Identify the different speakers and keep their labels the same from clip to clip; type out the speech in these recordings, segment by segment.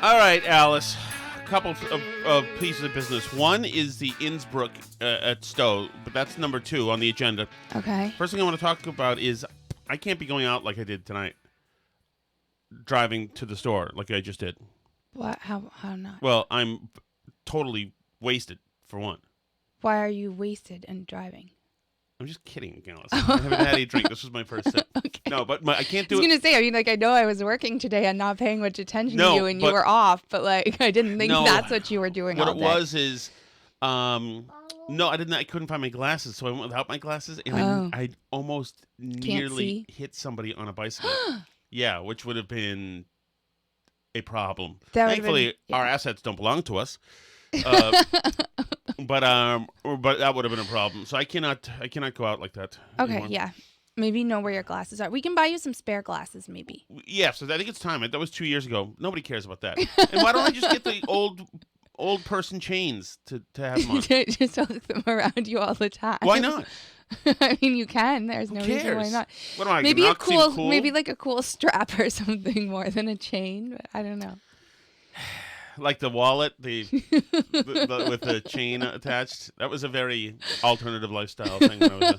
Speaker 1: All right, Alice. A couple of pieces of business. One is the Innsbruck at Stowe, but that's number 2 on the agenda.
Speaker 2: Okay.
Speaker 1: First thing I want to talk about is I can't be going out like I did tonight, driving to the store like I just did.
Speaker 2: What? How not?
Speaker 1: Well, I'm totally wasted, for one.
Speaker 2: Why are you wasted and driving?
Speaker 1: I'm just kidding, Alice. I haven't had any drink. This was my first sip.
Speaker 2: Okay.
Speaker 1: No, but I can't do
Speaker 2: I was
Speaker 1: it.
Speaker 2: going to say, I mean, like, I know I was working today and not paying much attention
Speaker 1: No,
Speaker 2: to you and you
Speaker 1: but-
Speaker 2: were off, but, like, I didn't think
Speaker 1: No.
Speaker 2: that's what you were doing
Speaker 1: What
Speaker 2: all
Speaker 1: it
Speaker 2: day.
Speaker 1: was is, no, I didn't. I couldn't find my glasses, so I went without my glasses, and I almost nearly hit somebody on a bicycle. Yeah, which would have been a problem.
Speaker 2: That would have
Speaker 1: Thankfully,
Speaker 2: been- yeah.
Speaker 1: our assets don't belong to us. But that would have been a problem. So I cannot go out like that.
Speaker 2: Okay,
Speaker 1: anymore.
Speaker 2: yeah. Maybe know where your glasses are. We can buy you some spare glasses, maybe.
Speaker 1: Yeah, so I think it's time. That was 2 years ago. Nobody cares about that. And why don't I just get the old person chains to have them on?
Speaker 2: Just hook them around you all the time.
Speaker 1: Why not?
Speaker 2: I mean, you can. There's no
Speaker 1: Who
Speaker 2: reason why
Speaker 1: cares?
Speaker 2: not.
Speaker 1: What am I?
Speaker 2: Maybe
Speaker 1: not seem cool?
Speaker 2: maybe like a cool strap or something more than a chain. But I don't know.
Speaker 1: Like the wallet, with the chain attached. That was a very alternative lifestyle thing when I was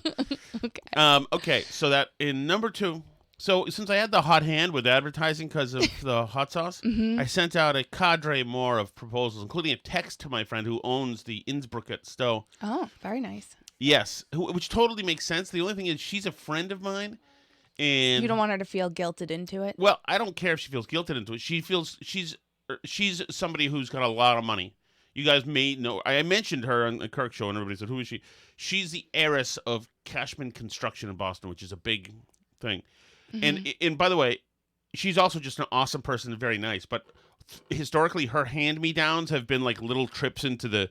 Speaker 2: Okay.
Speaker 1: okay, so that in number 2. So since I had the hot hand with advertising because of the hot sauce, I sent out a cadre more of proposals, including a text to my friend who owns the Innsbruck at Stowe.
Speaker 2: Oh, very nice.
Speaker 1: Yes, which totally makes sense. The only thing is she's a friend of mine. And
Speaker 2: You don't want her to feel guilted into it.
Speaker 1: well, I don't care if she feels guilted into it. She feels she's somebody who's got a lot of money. You guys may know. I mentioned her on the Kirk show, and everybody said, "Who is she?" She's the heiress of Cashman Construction in Boston, which is a big thing. And by the way, she's also just an awesome person and very nice. But historically, her hand-me-downs have been like little trips into the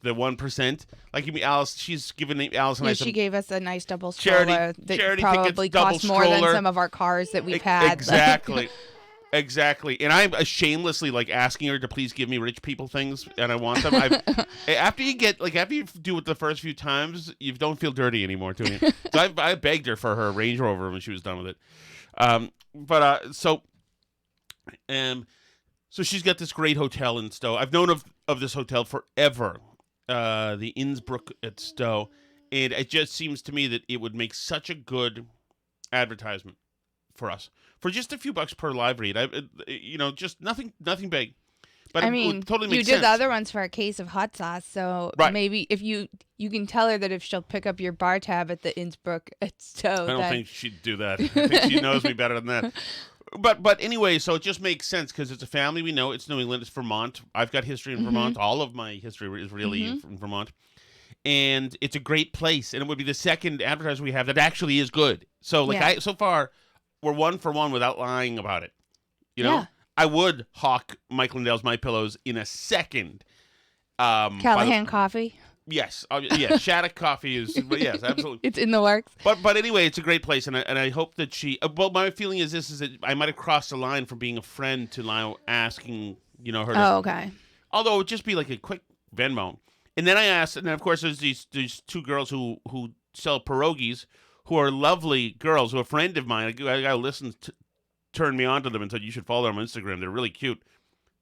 Speaker 1: 1%. Like Alice, she's given Alice and I some
Speaker 2: She gave us a nice double
Speaker 1: Charity-
Speaker 2: stroller that
Speaker 1: charity
Speaker 2: probably
Speaker 1: tickets, double
Speaker 2: cost more than
Speaker 1: stroller.
Speaker 2: some of our cars that we've had.
Speaker 1: Exactly. Exactly. And I'm shamelessly like asking her to please give me rich people things, and I want them. After you do it the first few times, you don't feel dirty anymore doing it. So I begged her for her Range Rover when she was done with it. So she's got this great hotel in Stowe. I've known of this hotel forever, the Innsbruck at Stowe, and it just seems to me that it would make such a good advertisement for us for just a few bucks per live read. Just nothing big. But
Speaker 2: I
Speaker 1: it
Speaker 2: mean,
Speaker 1: would totally
Speaker 2: you
Speaker 1: makes
Speaker 2: did
Speaker 1: sense.
Speaker 2: the other ones for a case of hot sauce, so
Speaker 1: Right.
Speaker 2: maybe if you can tell her that if she'll pick up your bar tab at the Innsbruck at Stowe,
Speaker 1: I don't
Speaker 2: then
Speaker 1: think she'd do that. I think she knows me better than that. But anyway, so it just makes sense because it's a family we know. It's New England. It's Vermont. I've got history in Vermont. All of my history is really in Vermont. And it's a great place. And it would be the second advertiser we have that actually is good. So so far, we're 1 for 1 without lying about it. You know?
Speaker 2: Yeah.
Speaker 1: I would hawk Mike Lindell's My Pillows in a second.
Speaker 2: Callahan coffee.
Speaker 1: Yes. Yes. Shattuck Coffee is, yes, absolutely.
Speaker 2: It's in the works.
Speaker 1: But anyway, it's a great place, and I hope that she. Well, my feeling is this: is that I might have crossed the line from being a friend to now asking, her.
Speaker 2: Oh, okay.
Speaker 1: Although it would just be like a quick Venmo, and then I asked, and then of course there's these 2 girls who sell pierogies, who are lovely girls, who are a friend of mine. A guy who turned me on to them and said you should follow them on Instagram. They're really cute.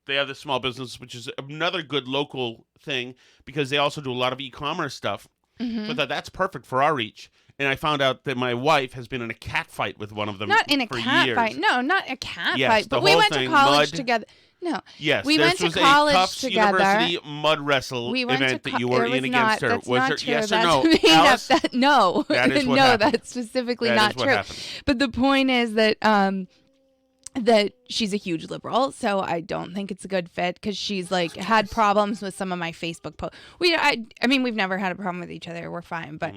Speaker 1: They have this small business, which is another good local thing because they also do a lot of e-commerce stuff. So that's perfect for our reach. And I found out that my wife has been in a cat fight with one of them
Speaker 2: Not in a
Speaker 1: for
Speaker 2: cat
Speaker 1: years.
Speaker 2: fight. No, not a cat
Speaker 1: Yes,
Speaker 2: fight.
Speaker 1: the
Speaker 2: But we
Speaker 1: whole
Speaker 2: went
Speaker 1: thing,
Speaker 2: to college
Speaker 1: mud.
Speaker 2: together. No.
Speaker 1: Yes,
Speaker 2: We
Speaker 1: this
Speaker 2: went to
Speaker 1: was
Speaker 2: college
Speaker 1: a Tufts
Speaker 2: together.
Speaker 1: University mud wrestle
Speaker 2: We went
Speaker 1: event
Speaker 2: to
Speaker 1: that you were in against her.
Speaker 2: That's
Speaker 1: Was
Speaker 2: not
Speaker 1: there
Speaker 2: true.
Speaker 1: yes or
Speaker 2: That's
Speaker 1: no?
Speaker 2: made up.
Speaker 1: Alice?
Speaker 2: No.
Speaker 1: That is what
Speaker 2: no,
Speaker 1: happened.
Speaker 2: that's specifically
Speaker 1: That
Speaker 2: not
Speaker 1: is what
Speaker 2: true.
Speaker 1: happened.
Speaker 2: But the point is that that she's a huge liberal, so I don't think it's a good fit because she's like had problems with some of my Facebook posts. I mean, we've never had a problem with each other. We're fine, but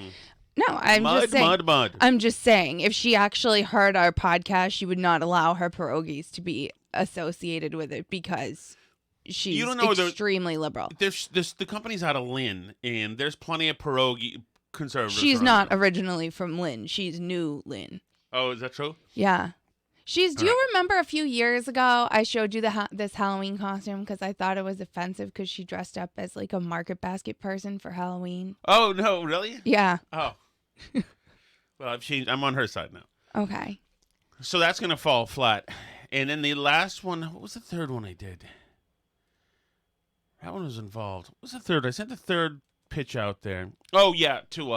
Speaker 2: no, I'm just saying.
Speaker 1: Mud.
Speaker 2: I'm just saying, if she actually heard our podcast, she would not allow her pierogies to be associated with it because she's
Speaker 1: You don't know
Speaker 2: extremely liberal.
Speaker 1: There's the company's out of Lynn, and there's plenty of pierogi conservatives.
Speaker 2: She's
Speaker 1: around
Speaker 2: not
Speaker 1: there.
Speaker 2: originally from Lynn. She's new Lynn.
Speaker 1: Oh, is that true?
Speaker 2: Yeah. Do you
Speaker 1: right.
Speaker 2: remember a few years ago I showed you this Halloween costume because I thought it was offensive because she dressed up as like a market basket person for Halloween?
Speaker 1: Oh no, really?
Speaker 2: Yeah.
Speaker 1: Oh. Well, I've changed. I'm on her side now.
Speaker 2: Okay.
Speaker 1: So that's gonna fall flat. And then the last one, what was the third one I did? That one was involved. What was the third? I sent the third pitch out there. Oh yeah, to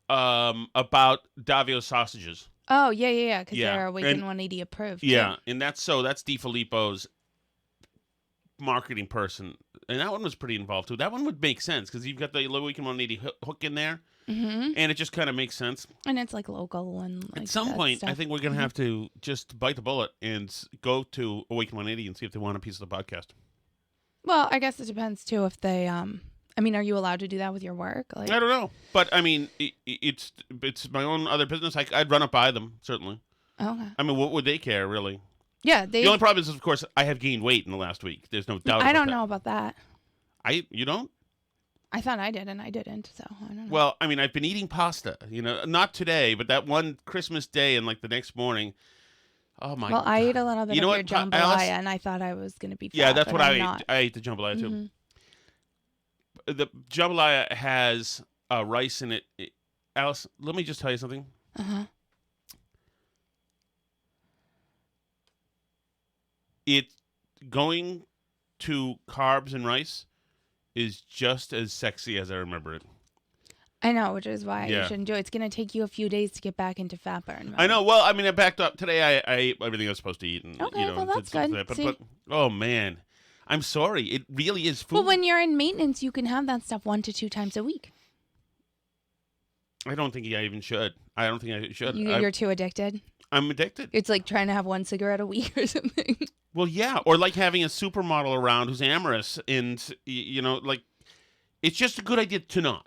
Speaker 1: about Davio sausages.
Speaker 2: Oh, yeah, because
Speaker 1: Yeah,
Speaker 2: they're Awaken
Speaker 1: and-
Speaker 2: 180 approved.
Speaker 1: Yeah, and that's DiFilippo's marketing person, and that one was pretty involved too. That one would make sense because you've got the Awaken 180 hook in there,
Speaker 2: Mm-hmm.
Speaker 1: and it just kind of makes sense.
Speaker 2: And it's like local and like
Speaker 1: At some
Speaker 2: that
Speaker 1: point,
Speaker 2: stuff.
Speaker 1: I think we're gonna have to just bite the bullet and go to Awaken 180 and see if they want a piece of the podcast.
Speaker 2: Well, I guess it depends too if they I mean, are you allowed to do that with your work? Like,
Speaker 1: I don't know, but I mean, it's my own other business. I'd run it by them certainly.
Speaker 2: okay.
Speaker 1: I mean, what would they care really?
Speaker 2: Yeah, they.
Speaker 1: The only problem is, of course, I have gained weight in the last week. There's no doubt.
Speaker 2: I don't
Speaker 1: about
Speaker 2: know about that.
Speaker 1: that. You don't?
Speaker 2: I thought I did, and I didn't. So I don't know.
Speaker 1: Well, I mean, I've been eating pasta. Not today, but that one Christmas day and like the next morning. Oh my!
Speaker 2: Well,
Speaker 1: God.
Speaker 2: I ate a little bit
Speaker 1: You know
Speaker 2: of your
Speaker 1: what, Alice?
Speaker 2: jambalaya, and I thought I was going to be fat.
Speaker 1: Yeah, that's
Speaker 2: but
Speaker 1: what
Speaker 2: I'm
Speaker 1: I
Speaker 2: not.
Speaker 1: ate. I ate the jambalaya too.
Speaker 2: Mhm.
Speaker 1: The jambalaya has rice in it. Alice, let me just tell you something.
Speaker 2: Uh-huh.
Speaker 1: It going to carbs and rice is just as sexy as I remember it.
Speaker 2: I know, which is why
Speaker 1: Yeah.
Speaker 2: you shouldn't do it. It's going to take you a few days to get back into fat burn mode.
Speaker 1: I know. Well, I mean, I backed up today. I ate everything I was supposed to eat, and
Speaker 2: Okay, well, that's good.
Speaker 1: But,
Speaker 2: See?
Speaker 1: but oh man, I'm sorry. It really is food.
Speaker 2: Well, when you're in maintenance, you can have that stuff 1 to 2 times a week.
Speaker 1: I don't think I even should. I don't think I should.
Speaker 2: You're too addicted.
Speaker 1: I'm addicted.
Speaker 2: It's like trying to have 1 cigarette a week or something.
Speaker 1: Well, yeah, or like having a supermodel around who's amorous, and like it's just a good idea to not.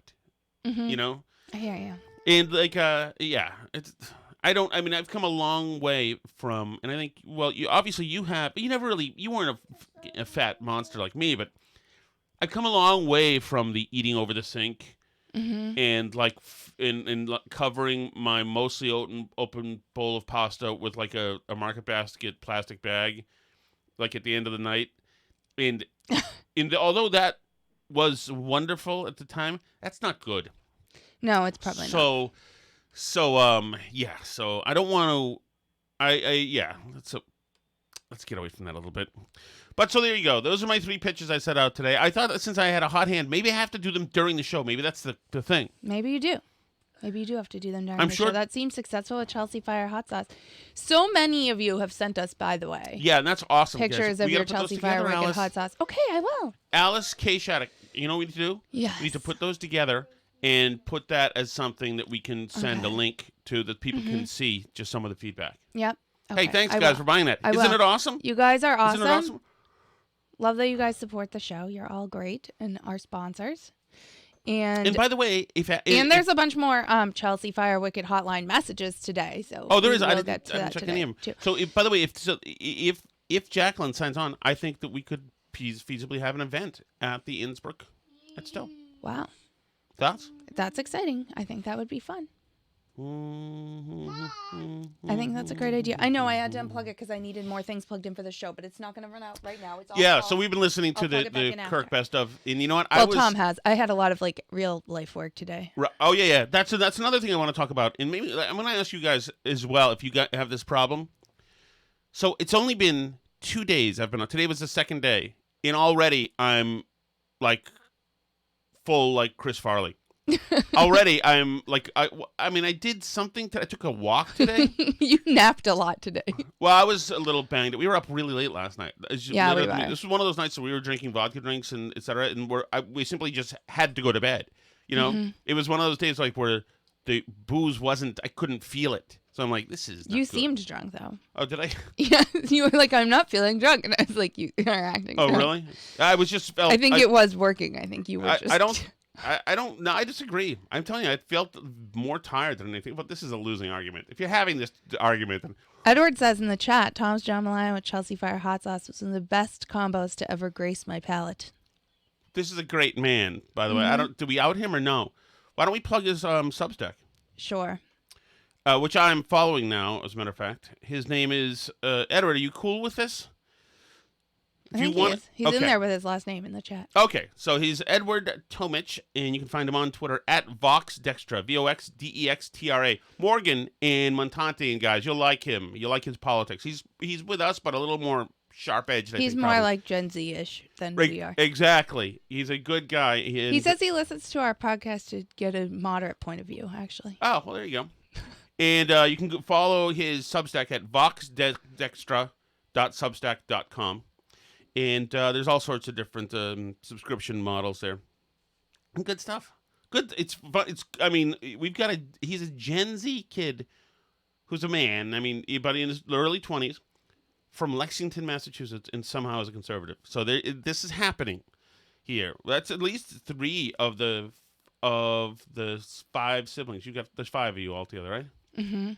Speaker 2: Mm-hmm.
Speaker 1: You know,
Speaker 2: I hear you.
Speaker 1: and like yeah, it's. I don't. I mean, I've come a long way from, and I think, well, you have. You never really. You weren't a fat monster like me, but I've come a long way from the eating over the sink.
Speaker 2: Mm-hmm.
Speaker 1: And like in covering my mostly open bowl of pasta with like a market basket plastic bag, like at the end of the night, and although that was wonderful at the time, that's not good.
Speaker 2: No, it's probably not.
Speaker 1: Yeah. So I don't want to. Yeah. Let's get away from that a little bit. But so there you go. Those are my 3 pitches I set out today. I thought that since I had a hot hand, maybe I have to do them during the show. Maybe that's the thing.
Speaker 2: Maybe you do. Maybe you do have to do them during
Speaker 1: I'm
Speaker 2: the
Speaker 1: sure-
Speaker 2: show. That seems successful with Chelsea Fire hot sauce. So many of you have sent us, by the way,
Speaker 1: Yeah, and that's awesome.
Speaker 2: pictures
Speaker 1: guys.
Speaker 2: of
Speaker 1: We
Speaker 2: your
Speaker 1: gotta put those
Speaker 2: Chelsea Fire
Speaker 1: together,
Speaker 2: Wicked
Speaker 1: Alice.
Speaker 2: hot sauce. Okay, I will.
Speaker 1: Alice K. Shattuck. You know what we need to do?
Speaker 2: Yes.
Speaker 1: We need to put those together and put that as something that we can send a
Speaker 2: Okay.
Speaker 1: link to that people can see just some of the feedback.
Speaker 2: Yep. Okay,
Speaker 1: Hey, thanks,
Speaker 2: I
Speaker 1: guys,
Speaker 2: will.
Speaker 1: for buying that.
Speaker 2: I
Speaker 1: Isn't
Speaker 2: will.
Speaker 1: it awesome?
Speaker 2: You guys are awesome.
Speaker 1: Isn't it awesome?
Speaker 2: Love that you guys support the show. You're all great and our sponsors. And
Speaker 1: by the way,
Speaker 2: and there's a bunch more Chelsea Fire Wicked hotline messages today. So
Speaker 1: there is.
Speaker 2: we
Speaker 1: I
Speaker 2: will
Speaker 1: didn't
Speaker 2: get to that
Speaker 1: check
Speaker 2: today,
Speaker 1: any of them.
Speaker 2: too.
Speaker 1: So, by the way, if Jacqueline signs on, I think that we could feasibly have an event at the Innsbruck at Stowe.
Speaker 2: Wow,
Speaker 1: Thoughts?
Speaker 2: that's exciting. I think that would be fun. I think that's a great idea. I know I had to unplug it because I needed more things plugged in for the show, but it's not going to run out right now. It's all
Speaker 1: Yeah,
Speaker 2: off.
Speaker 1: so we've been listening to
Speaker 2: I'll plug
Speaker 1: the
Speaker 2: it back in
Speaker 1: Kirk
Speaker 2: after.
Speaker 1: Best of, and you know what?
Speaker 2: Well, Tom has. I had a lot of like real life work today.
Speaker 1: Oh yeah. That's another thing I want to talk about, and maybe I'm going to ask you guys as well if you have this problem. So it's only been 2 days I've been on. Today was the second day, and already I'm like full like Chris Farley. Already I'm like I mean I did something. I took a walk today.
Speaker 2: You napped a lot today.
Speaker 1: Well, I was a little banged. We were up really late last night.
Speaker 2: Yeah, we were.
Speaker 1: This was one of those nights that we were drinking vodka drinks and etc. And we simply just had to go to bed. You know, It was one of those days like where the booze wasn't. I couldn't feel it. So I'm like, this is. Not
Speaker 2: You
Speaker 1: good.
Speaker 2: seemed drunk though.
Speaker 1: Oh, did I?
Speaker 2: Yeah, you were like, I'm not feeling drunk, and I was like, you are acting.
Speaker 1: Oh,
Speaker 2: drunk.
Speaker 1: really? I was just felt.
Speaker 2: I think it was working. I think you were just.
Speaker 1: I don't. No, I disagree. I'm telling you, I felt more tired than anything. But this is a losing argument. If you're having this argument, then
Speaker 2: Edward says in the chat, Tom's jambalaya with Chelsea Fire hot sauce was one of the best combos to ever grace my palate.
Speaker 1: this is a great man. By the way, I don't. Do we out him or no? Why don't we plug his Substack?
Speaker 2: Sure.
Speaker 1: Which I'm following now, as a matter of fact. His name is Edward. Are you cool with this?
Speaker 2: I think he is. He's in there with his last name in the chat.
Speaker 1: Okay, so he's Edward Tomich, and you can find him on Twitter at VoxDextra, VoxDextra. Morgan and Montante and guys, you'll like him. You'll like his politics. He's with us, but a little more sharp-edged.
Speaker 2: He's more like Gen Z-ish than we are.
Speaker 1: Exactly. He's a good guy.
Speaker 2: He says he listens to our podcast to get a moderate point of view, actually.
Speaker 1: Oh, well, there you go. And you can follow his Substack at voxdextra.substack.com. And there's all sorts of different subscription models there. And good stuff. Good. It's fun. He's a Gen Z kid who's a man. I mean, but in his early 20s from Lexington, Massachusetts, and somehow is a conservative. So this is happening here. That's at least 3 of the 5 siblings. There's 5 of you all together, right?
Speaker 2: Mm-hmm.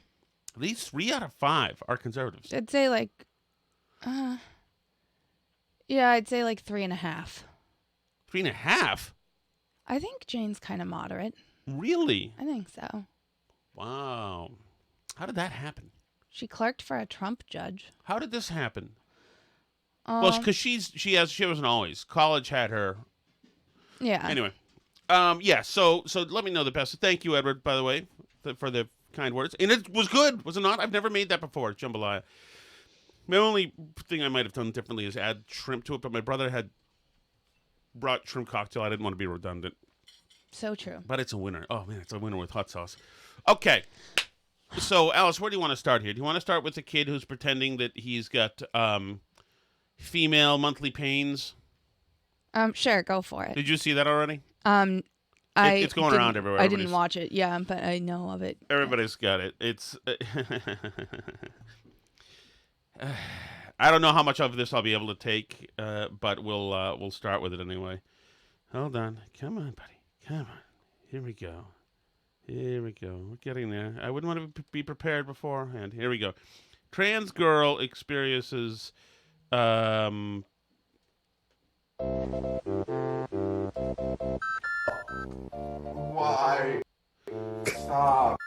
Speaker 1: At least 3 out of 5 are conservatives.
Speaker 2: I'd say like 3.5.
Speaker 1: 3.5?
Speaker 2: I think Jane's kind of moderate.
Speaker 1: Really?
Speaker 2: I think so.
Speaker 1: Wow. How did that happen?
Speaker 2: She clerked for a Trump judge.
Speaker 1: How did this happen? Well, because she wasn't always. College had her.
Speaker 2: Yeah.
Speaker 1: Anyway, yeah. So let me know the best. Thank you, Edward, by the way, for the kind words. And it was good, was it not? I've never made that before, jambalaya. My only thing I might have done differently is add shrimp to it, but my brother had brought shrimp cocktail. I didn't want to be redundant.
Speaker 2: So true.
Speaker 1: But it's a winner. Oh, man, it's a winner with hot sauce. Okay. So, Alice, where do you want to start here? Do you want to start with the kid who's pretending that he's got female monthly pains?
Speaker 2: Sure, go for it.
Speaker 1: Did you see that already?
Speaker 2: It's
Speaker 1: going around everywhere.
Speaker 2: I didn't watch it, yeah, but I know of it.
Speaker 1: Everybody's got it. It's... I don't know how much of this I'll be able to take, but we'll start with it anyway. Hold on. Come on, buddy. Come on. Here we go. We're getting there. I wouldn't want to be prepared beforehand. Here we go. Trans girl experiences...
Speaker 3: Why? Stop.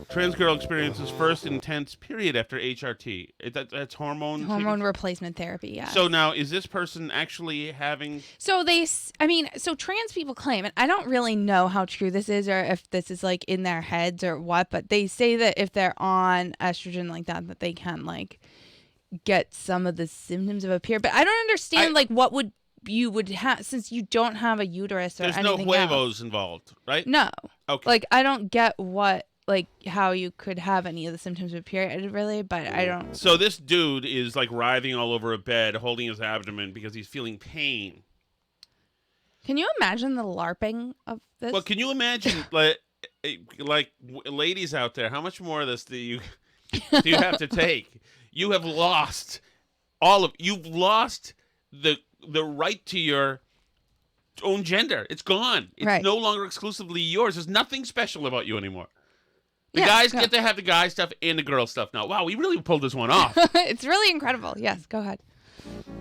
Speaker 1: Trans girl experiences first intense period after HRT. That's hormone
Speaker 2: replacement therapy, yeah.
Speaker 1: So now, is this person actually having...
Speaker 2: So trans people claim, and I don't really know how true this is or if this is like in their heads or what, but they say that if they're on estrogen like that they can like get some of the symptoms of a period. But I don't understand what you would have, since you don't have a uterus or anything else.
Speaker 1: There's no huevos involved, right?
Speaker 2: No.
Speaker 1: Okay.
Speaker 2: Like, I don't get how you could have any of the symptoms of a period, really, but I don't.
Speaker 1: So this dude is like writhing all over a bed, holding his abdomen because he's feeling pain.
Speaker 2: Can you imagine the LARPing of this?
Speaker 1: Well, can you imagine, like ladies out there, how much more of this do you have to take? You have lost you've lost the right to your own gender. It's gone. It's no longer exclusively yours. There's nothing special about you anymore. The guys get to have the guy stuff and the girl stuff now. Wow, we really pulled this one off.
Speaker 2: It's really incredible. Yes, go ahead.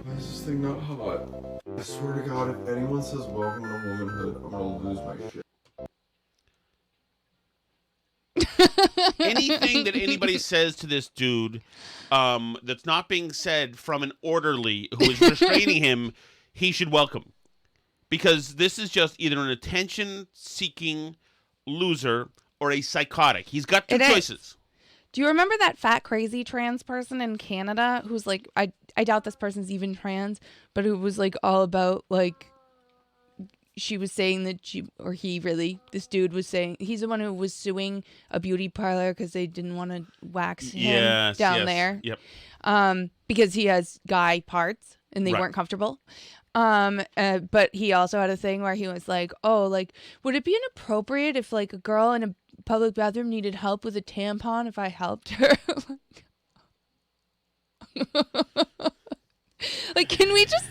Speaker 3: Why is this thing not hot? I swear to God, if anyone says welcome to womanhood, I'm gonna lose my shit.
Speaker 1: Anything that anybody says to this dude that's not being said from an orderly who is restraining him, he should welcome. Because this is just either an attention-seeking loser or a psychotic. He's got two choices.
Speaker 2: Do you remember that fat, crazy trans person in Canada who's like, I doubt this person's even trans, but who was like all about like, she was saying that this dude was saying, he's the one who was suing a beauty parlor because they didn't want to wax him down there.
Speaker 1: Yep.
Speaker 2: Because he has guy parts and they weren't comfortable. But he also had a thing where he was like, oh, like, would it be inappropriate if like a girl in a public bathroom needed help with a tampon if I helped her? Like, can we just...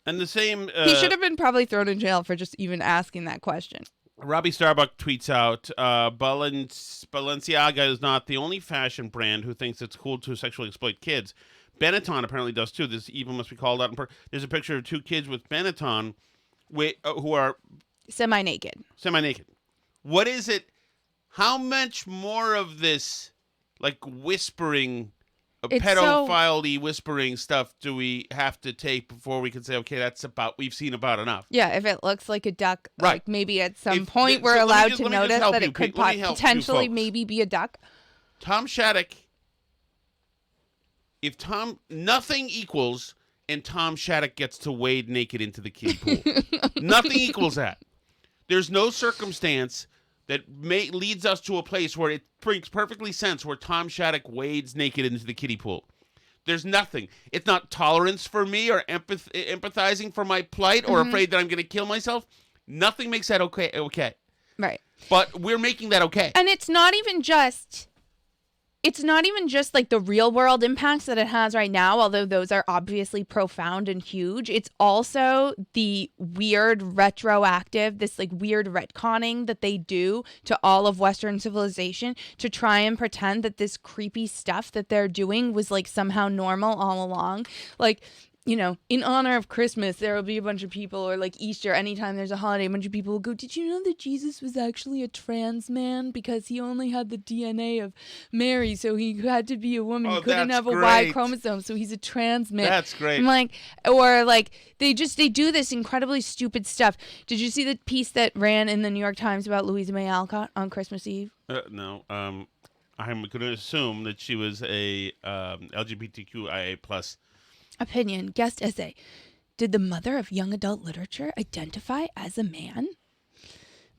Speaker 1: And the same...
Speaker 2: he should have been probably thrown in jail for just even asking that question.
Speaker 1: Robbie Starbuck tweets out, Balenciaga is not the only fashion brand who thinks it's cool to sexually exploit kids. Benetton apparently does too. This even must be called out. There's a picture of 2 kids with Benetton who are...
Speaker 2: Semi-naked.
Speaker 1: What is it? How much more of this, like, whispering pedophile-y whispering stuff do we have to take before we can say, okay, we've seen about enough?
Speaker 2: Yeah, if it looks like a duck,
Speaker 1: Right.
Speaker 2: like maybe at some
Speaker 1: If-
Speaker 2: point
Speaker 1: so
Speaker 2: we're
Speaker 1: let me
Speaker 2: allowed
Speaker 1: just-
Speaker 2: to
Speaker 1: let me just
Speaker 2: notice
Speaker 1: help
Speaker 2: that
Speaker 1: you,
Speaker 2: it could
Speaker 1: Pete. Let me help you
Speaker 2: potentially
Speaker 1: folks.
Speaker 2: maybe be a duck.
Speaker 1: Tom Shattuck, nothing equals, and Tom Shattuck gets to wade naked into the kiddie pool. Nothing equals that. There's no circumstance that leads us to a place where it makes perfectly sense where Tom Shattuck wades naked into the kiddie pool. There's nothing. It's not tolerance for me or empathizing for my plight or afraid that I'm going to kill myself. Nothing makes that okay.
Speaker 2: Right.
Speaker 1: But we're making that okay.
Speaker 2: And it's not even just like the real world impacts that it has right now, although those are obviously profound and huge. It's also the weird retroactive, this like weird retconning that they do to all of Western civilization to try and pretend that this creepy stuff that they're doing was like somehow normal all along. Like, you know, in honor of Christmas, there will be a bunch of people, or like Easter, anytime there's a holiday, a bunch of people will go, did you know that Jesus was actually a trans man because he only had the DNA of Mary, so he had to be a woman. He couldn't have a Y chromosome, so he's a trans man.
Speaker 1: That's great.
Speaker 2: I'm like, or like, they do this incredibly stupid stuff. Did you see the piece that ran in the New York Times about Louisa May Alcott on Christmas Eve?
Speaker 1: No. I'm going to assume that she was a LGBTQIA plus
Speaker 2: opinion. Guest essay. Did the mother of young adult literature identify as a man?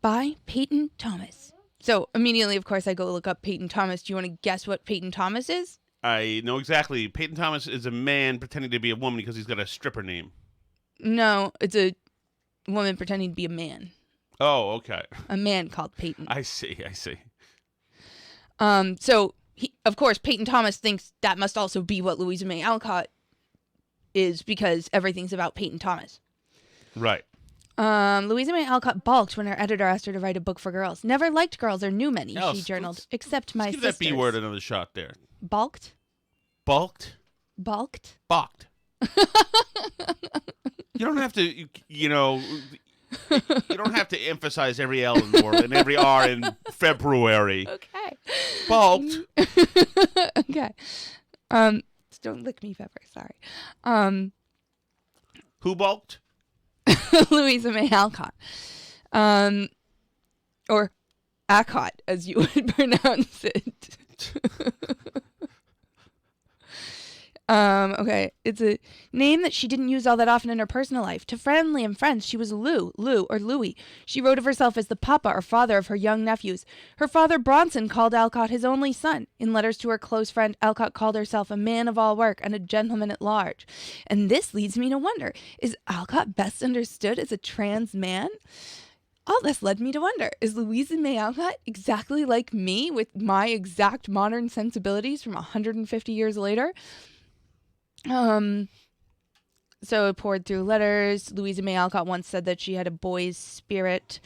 Speaker 2: By Peyton Thomas. So immediately, of course, I go look up Peyton Thomas. Do you want to guess what Peyton Thomas is?
Speaker 1: I know exactly. Peyton Thomas is a man pretending to be a woman because he's got a stripper name.
Speaker 2: No, it's a woman pretending to be a man.
Speaker 1: Oh, okay.
Speaker 2: A man called Peyton.
Speaker 1: I see.
Speaker 2: So, of course, Peyton Thomas thinks that must also be what Louisa May Alcott is because everything's about Peyton Thomas.
Speaker 1: Right.
Speaker 2: Louisa May Alcott balked when her editor asked her to write a book for girls. Never liked girls or knew many, she journaled, except my sisters.
Speaker 1: Give that B word another shot there.
Speaker 2: Balked?
Speaker 1: Balked?
Speaker 2: Balked?
Speaker 1: Balked. You don't have to, you don't have to emphasize every L in the word and every R in February.
Speaker 2: Okay.
Speaker 1: Balked.
Speaker 2: Okay. Don't lick me, Pepper. Sorry.
Speaker 1: Who balked?
Speaker 2: Louisa May Alcott. Or Alcott, as you would pronounce it. Okay. It's a name that she didn't use all that often in her personal life. To family and friends, she was Lou, or Louie. She wrote of herself as the papa or father of her young nephews. Her father, Bronson, called Alcott his only son. In letters to her close friend, Alcott called herself a man of all work and a gentleman at large. And this leads me to wonder, is Alcott best understood as a trans man? All this led me to wonder, is Louisa May Alcott exactly like me with my exact modern sensibilities from 150 years later? So it poured through letters. Louisa May Alcott once said that she had a boy's spirit,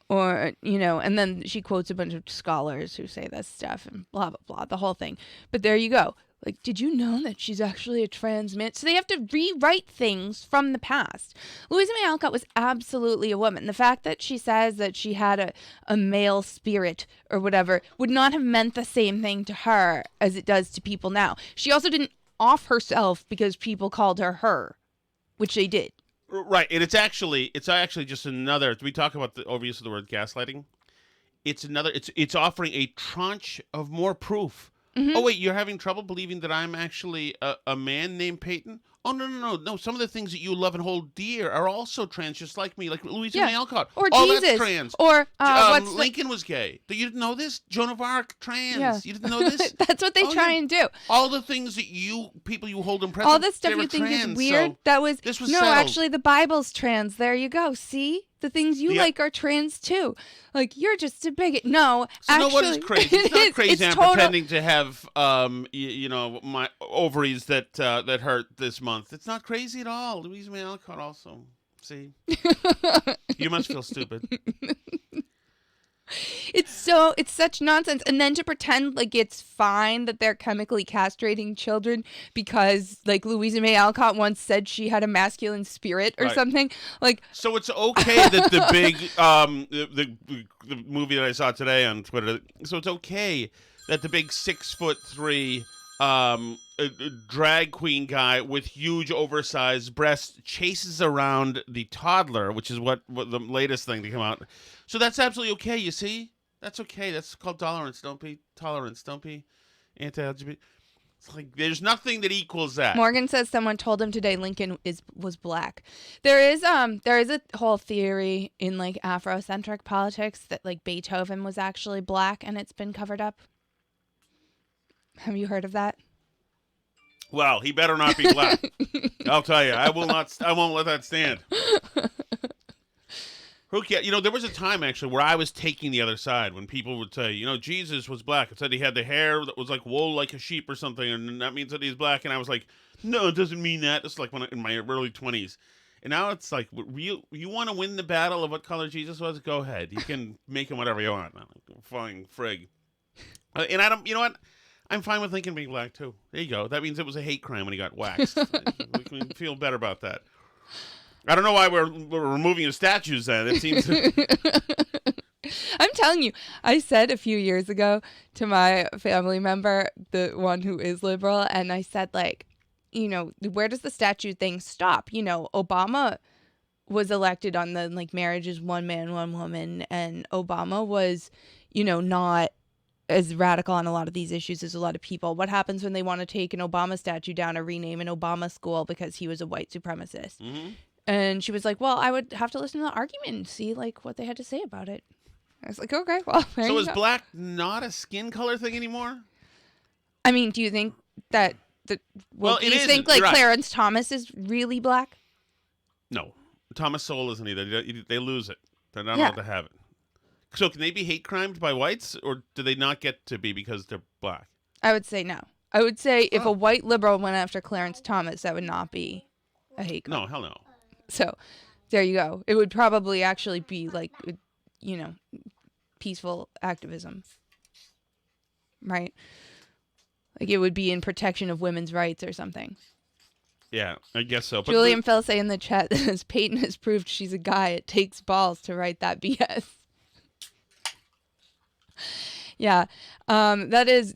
Speaker 2: or, and then she quotes a bunch of scholars who say this stuff and blah, blah, blah, the whole thing. But there you go. Like, did you know that she's actually a trans man? So they have to rewrite things from the past. Louisa May Alcott was absolutely a woman. The fact that she says that she had a male spirit or whatever would not have meant the same thing to her as it does to people now. She also didn't off herself because people called her, which they did.
Speaker 1: Right, and it's actually just another. We talk about the overuse of the word gaslighting. It's offering a tranche of more proof. Mm-hmm. Oh wait, you're having trouble believing that I'm actually a man named Peyton? Oh no! Some of the things that you love and hold dear are also trans, just like me, like Louisa May Alcott.
Speaker 2: Or
Speaker 1: Jesus.
Speaker 2: That's
Speaker 1: trans.
Speaker 2: Or
Speaker 1: Lincoln was gay. You didn't know this? Joan of Arc, trans.
Speaker 2: Yeah.
Speaker 1: You didn't know this?
Speaker 2: That's what they try and do.
Speaker 1: All the things that people you hold in present,
Speaker 2: all this stuff you think
Speaker 1: trans,
Speaker 2: is weird.
Speaker 1: So this was settled.
Speaker 2: Actually, the Bible's trans. There you go. See? The things you like are trans too. Like, you're just a bigot. No,
Speaker 1: so
Speaker 2: actually,
Speaker 1: no, what is crazy? It's not crazy. I'm pretending to have, my ovaries that hurt this month. It's not crazy at all. Louisa May Alcott also. See, you must feel stupid.
Speaker 2: It's such nonsense. And then to pretend like it's fine that they're chemically castrating children because, like, Louisa May Alcott once said she had a masculine spirit or something. Like,
Speaker 1: so it's okay that the big the movie that I saw today on Twitter. So it's okay that the big 6'3" a drag queen guy with huge oversized breasts chases around the toddler, which is what the latest thing to come out. So that's absolutely okay. You see, that's okay. That's called tolerance. Don't be tolerance. Don't be anti-LGBT. It's like there's nothing that equals that.
Speaker 2: Morgan says someone told him today Lincoln was black. There is a whole theory in like Afrocentric politics that like Beethoven was actually black and it's been covered up. Have you heard of that?
Speaker 1: Well, he better not be black. I'll tell you, I won't let that stand. Who cares? You know, there was a time actually where I was taking the other side when people would say, you know, Jesus was black. It said he had the hair that was like wool like a sheep or something, and that means that he's black. And I was like, no, it doesn't mean that. It's like in my early 20s. And now it's like, you want to win the battle of what color Jesus was? Go ahead. You can make him whatever you want. Fine, frig. And I don't, you know what? I'm fine with Lincoln being black, too. There you go. That means it was a hate crime when he got waxed. We can feel better about that. I don't know why we're removing his statues then. It seems.
Speaker 2: I'm telling you, I said a few years ago to my family member, the one who is liberal, and I said, like, you know, where does the statue thing stop? You know, Obama was elected on the, like, marriage is one man, one woman, and Obama was, you know, not as radical on a lot of these issues as a lot of people. What happens when they want to take an Obama statue down or rename an Obama school because he was a white supremacist?
Speaker 1: Mm-hmm.
Speaker 2: And she was like, well, I would have to listen to the argument and see, like, what they had to say about it. I was like, okay, well, there
Speaker 1: So
Speaker 2: you
Speaker 1: is
Speaker 2: go.
Speaker 1: black not a skin color thing anymore?
Speaker 2: I mean, do you think that
Speaker 1: Well,
Speaker 2: do
Speaker 1: it
Speaker 2: you
Speaker 1: isn't.
Speaker 2: think, like,
Speaker 1: You're right.
Speaker 2: Clarence Thomas is really black?
Speaker 1: No. Thomas Sowell isn't either. They lose it. They're not
Speaker 2: Yeah.
Speaker 1: allowed to have it. So can they be hate crimed by whites, or do they not get to be because they're black?
Speaker 2: I would say no. I would say if
Speaker 1: Oh.
Speaker 2: a white liberal went after Clarence Thomas, that would not be a hate crime.
Speaker 1: No, hell no.
Speaker 2: So there you go. It would probably actually be like, you know, peaceful activism. Right? Like it would be in protection of women's rights or something.
Speaker 1: Yeah, I guess so. But
Speaker 2: Julian Felsay in the chat says Peyton has proved she's a guy. It takes balls to write that BS. Yeah. That is,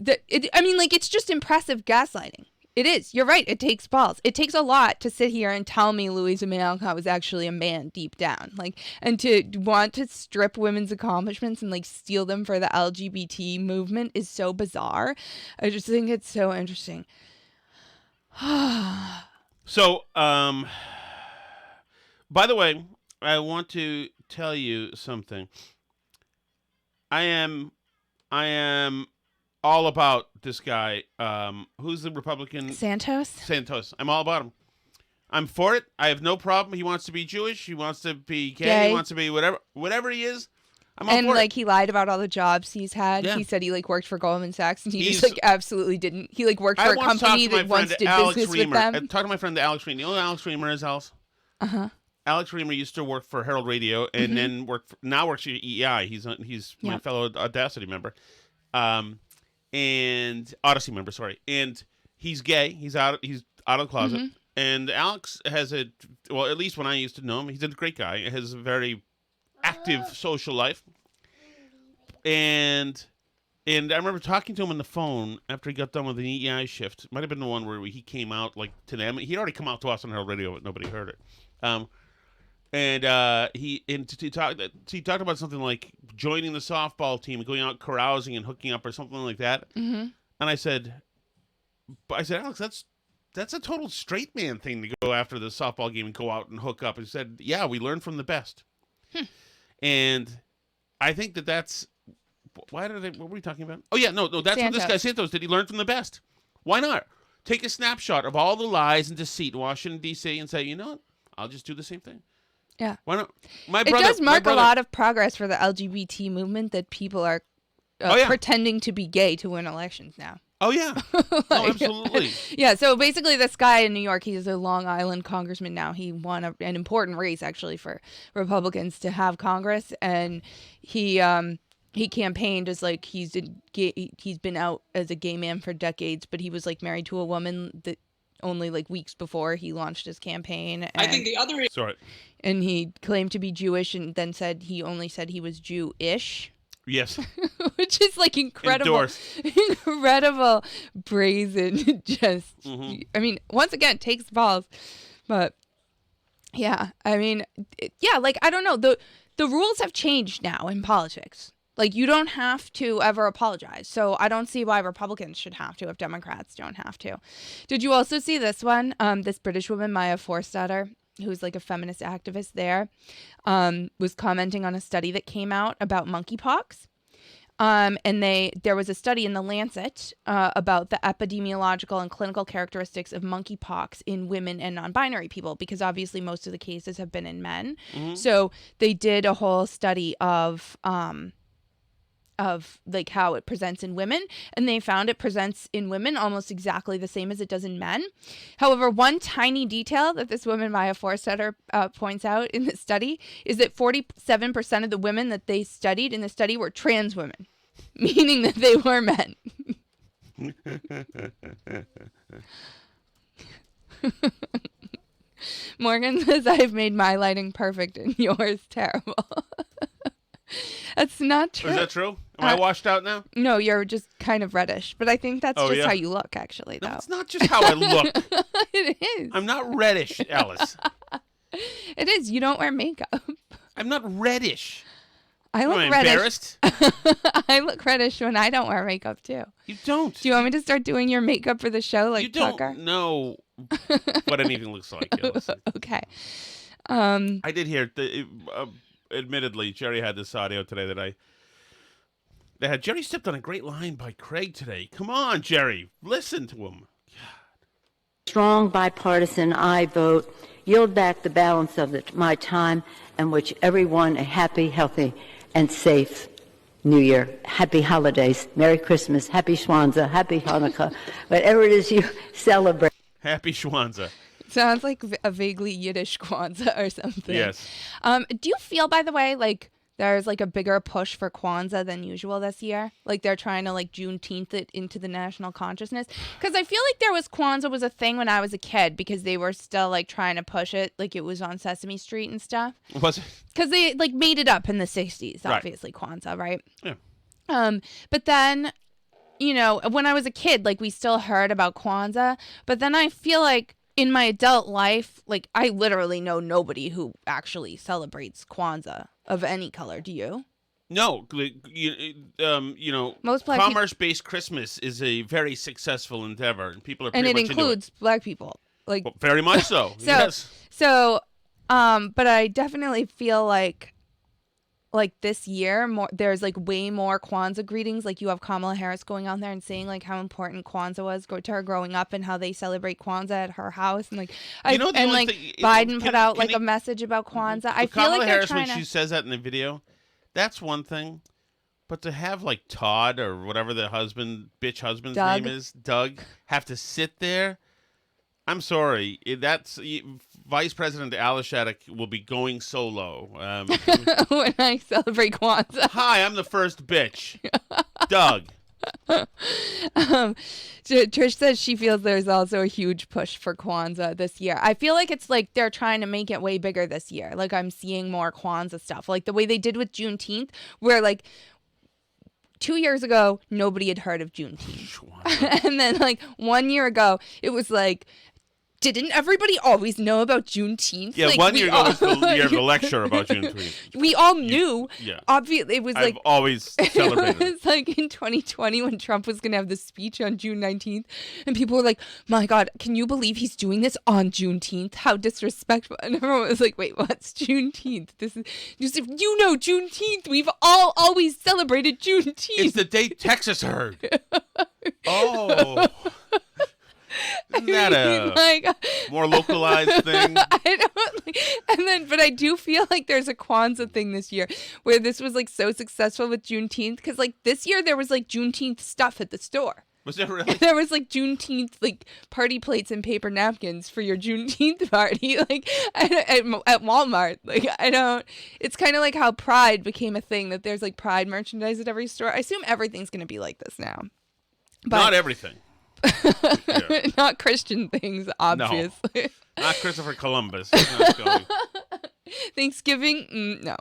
Speaker 2: I mean, like, it's just impressive gaslighting. It is. You're right. It takes balls. It takes a lot to sit here and tell me Louisa May Alcott was actually a man deep down. Like, and to want to strip women's accomplishments and, like, steal them for the LGBT movement is so bizarre. I just think it's so interesting.
Speaker 1: So, by the way, I want to tell you something. I am all about this guy. Who's the Republican?
Speaker 2: Santos?
Speaker 1: I'm all about him. I'm for it. I have no problem. He wants to be Jewish. He wants to be gay. He wants to be whatever he is. I'm all
Speaker 2: and
Speaker 1: for
Speaker 2: like he lied about all the jobs he's had.
Speaker 1: Yeah.
Speaker 2: He said he like worked for Goldman Sachs, and he
Speaker 1: He's-
Speaker 2: just like absolutely didn't. He like worked for a company that once did business with them.
Speaker 1: Talk to my friend Alex Reamer. You know who Alex Reamer is, Alice?
Speaker 2: Uh-huh.
Speaker 1: Alex Reamer used to work for Herald Radio and then now works for EEI. He's my fellow Audacity member, and Odyssey member. Sorry, and he's gay. He's out of the closet. And Alex has at least when I used to know him, he's a great guy. He has a very active social life. And I remember talking to him on the phone after he got done with an EEI shift. It might have been the one where he came out like to them. He'd already come out to us on Herald Radio, but nobody heard it. He talked about something like joining the softball team and going out carousing and hooking up or something like that. And I said, Alex, that's a total straight man thing to go after the softball game and go out and hook up. He said, yeah, we learn from the best. And I think that's what were we talking about? Oh yeah, no, that's what this guy Santos did. He learned from the best. Why not take a snapshot of all the lies and deceit in Washington D.C. and say, you know what? I'll just do the same thing.
Speaker 2: Yeah.
Speaker 1: Why not?
Speaker 2: It does mark a lot of progress for the LGBT movement that people are pretending to be gay to win elections now.
Speaker 1: Oh, yeah. Oh, absolutely.
Speaker 2: Yeah, so basically this guy in New York, he's a Long Island congressman now. He won an important race, actually, for Republicans to have Congress. And he campaigned as, like, he's been out as a gay man for decades, but he was, like, married to a woman that only, like, weeks before he launched his campaign. And,
Speaker 4: I think the other...
Speaker 1: Sorry.
Speaker 2: And he claimed to be Jewish and then said he only said he was Jew-ish.
Speaker 1: Yes.
Speaker 2: Which is like incredible.
Speaker 1: Endorsed.
Speaker 2: Incredible, brazen, just, I mean, once again, takes balls. But yeah, I mean, like, I don't know. The rules have changed now in politics. Like, you don't have to ever apologize. So I don't see why Republicans should have to if Democrats don't have to. Did you also see this one? This British woman, Maya Forstater, who's like a feminist activist there, was commenting on a study that came out about monkeypox. And there was a study in The Lancet about the epidemiological and clinical characteristics of monkeypox in women and non-binary people, because obviously most of the cases have been in men. So they did a whole study of like how it presents in women, and they found it presents in women almost exactly the same as it does in men. However, one tiny detail that this woman, Maya Forstater, points out in the study is that 47% of the women that they studied in the study were trans women, meaning that they were men. Morgan says, I've made my lighting perfect and yours terrible. That's not true.
Speaker 1: Is that true? Am I washed out now?
Speaker 2: No, you're just kind of reddish. But I think that's just how you look, actually, though.
Speaker 1: No, it's not just how I look.
Speaker 2: It is.
Speaker 1: I'm not reddish, Alice.
Speaker 2: It is. You don't wear makeup.
Speaker 1: I'm not reddish.
Speaker 2: I look
Speaker 1: Am I
Speaker 2: reddish.
Speaker 1: embarrassed?
Speaker 2: I look reddish when I don't wear makeup, too.
Speaker 1: You don't.
Speaker 2: Do you want me to start doing your makeup for the show, like
Speaker 1: You don't
Speaker 2: Tucker?
Speaker 1: know what anything looks like, Alice.
Speaker 2: Okay.
Speaker 1: I did hear, admittedly, Jerry had this audio today that Jerry stepped on a great line by Craig today. Come on, Jerry. Listen to him.
Speaker 4: Strong bipartisan I vote yield back the balance of my time and wish everyone a happy, healthy, and safe New Year. Happy holidays. Merry Christmas. Happy Schwanza. Happy Hanukkah. Whatever it is you celebrate.
Speaker 1: Happy Schwanza.
Speaker 2: Sounds like a vaguely Yiddish Kwanzaa or something.
Speaker 1: Yes.
Speaker 2: Do you feel, by the way, like there's like a bigger push for Kwanzaa than usual this year? Like they're trying to like Juneteenth it into the national consciousness? Because I feel like Kwanzaa was a thing when I was a kid because they were still like trying to push it, like it was on Sesame Street and stuff.
Speaker 1: Was it?
Speaker 2: Because they like made it up in the 60s, obviously, Kwanzaa, right? Yeah. But then, you know, when I was a kid, like we still heard about Kwanzaa, but then I feel like in my adult life, like I literally know nobody who actually celebrates Kwanzaa of any color. Do you?
Speaker 1: No, you know,
Speaker 2: most black
Speaker 1: commerce-based Christmas is a very successful endeavor, and people are pretty
Speaker 2: and
Speaker 1: much
Speaker 2: it includes
Speaker 1: into it.
Speaker 2: Black people, like
Speaker 1: very much so. Yes.
Speaker 2: So, but I definitely feel like this year, there's like way more Kwanzaa greetings. Like you have Kamala Harris going on there and saying like how important Kwanzaa was to her growing up and how they celebrate Kwanzaa at her house, and like Biden put out like a message about Kwanzaa. I feel
Speaker 1: Kamala
Speaker 2: like
Speaker 1: Harris,
Speaker 2: they're trying
Speaker 1: when she says that in the video, that's one thing. But to have like Todd or whatever the bitch husband's name is, Doug, have to sit there. I'm sorry. That's Vice President Alice Shattuck will be going solo
Speaker 2: when I celebrate Kwanzaa.
Speaker 1: Hi, I'm the first bitch, Doug.
Speaker 2: Trish says she feels there's also a huge push for Kwanzaa this year. I feel like it's like they're trying to make it way bigger this year. Like I'm seeing more Kwanzaa stuff, like the way they did with Juneteenth, where like 2 years ago nobody had heard of Juneteenth, and then like 1 year ago it was like, didn't everybody always know about Juneteenth?
Speaker 1: Yeah,
Speaker 2: like,
Speaker 1: 1 year ago was the year of the lecture about Juneteenth.
Speaker 2: We all knew.
Speaker 1: Yeah.
Speaker 2: Obviously, it was
Speaker 1: I've
Speaker 2: like
Speaker 1: always celebrated.
Speaker 2: It was like in 2020 when Trump was going to have the speech on June 19th, and people were like, "My God, can you believe he's doing this on Juneteenth? How disrespectful!" And everyone was like, "Wait, what's Juneteenth? This is you know Juneteenth. We've all always celebrated Juneteenth.
Speaker 1: It's the date Texas heard." Oh. Isn't that a more localized thing?
Speaker 2: I don't but I do feel like there's a Kwanzaa thing this year where this was like so successful with Juneteenth, because like this year there was like Juneteenth stuff at the store.
Speaker 1: Was there really?
Speaker 2: There was like Juneteenth like party plates and paper napkins for your Juneteenth party, like at Walmart. Like it's kind of like how Pride became a thing, that there's like Pride merchandise at every store. I assume everything's gonna be like this now. But
Speaker 1: not everything. Yeah.
Speaker 2: Not Christian things, obviously.
Speaker 1: No, not Christopher Columbus. He's not going.
Speaker 2: Thanksgiving, no.